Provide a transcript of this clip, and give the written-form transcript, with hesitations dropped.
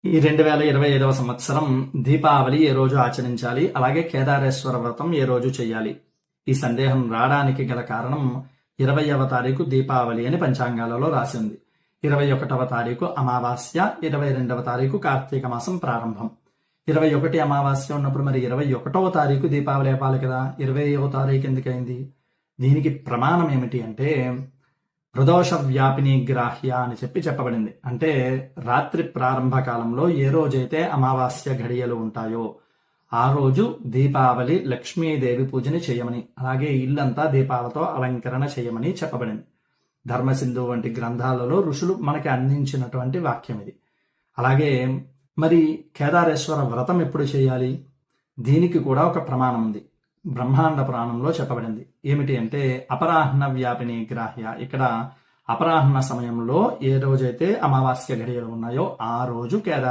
ఈ 2025వ సంవత్సరం దీపావళి ఏ రోజు ఆచరించాలి, అలాగే కేదారేశ్వర వ్రతం ఏ రోజు చేయాలి? ఈ సందేహం రావడానికి గల కారణం 20వ తారీఖు దీపావళి అని పంచాంగాలలో రాసింది. 21వ తారీఖు అమావాస్య, 22వ తారీఖు కార్తీక మాసం ప్రారంభం. 21 అమావాస్య ఉన్నప్పుడు మరి 21వ తారీఖు దీపావళి అయిపోవాలి కదా, 20వ తారీఖు ఎందుకైంది? దీనికి ప్రమాణం ఏమిటి అంటే ప్రదోష వ్యాపిని గ్రాహ్య అని చెప్పబడింది. అంటే రాత్రి ప్రారంభ కాలంలో ఏ రోజైతే అమావాస్య ఘడియలు ఉంటాయో ఆ రోజు దీపావళి లక్ష్మీదేవి పూజని చేయమని, అలాగే ఇల్లంతా దీపాలతో అలంకరణ చేయమని చెప్పబడింది. ధర్మసింధు వంటి గ్రంథాలలో ఋషులు మనకి అందించినటువంటి వాక్యం ఇది. అలాగే మరి కేదారేశ్వర వ్రతం ఎప్పుడు చేయాలి? దీనికి కూడా ఒక ప్రమాణం ఉంది. బ్రహ్మాండ పురాణంలో చెప్పబడింది. ఏమిటి అంటే అపరాహ్న వ్యాపిని గ్రాహ్య. ఇక్కడ అపరాహ్న సమయంలో ఏ రోజైతే అమావాస్య ఘడియలు ఉన్నాయో ఆ రోజు కేదార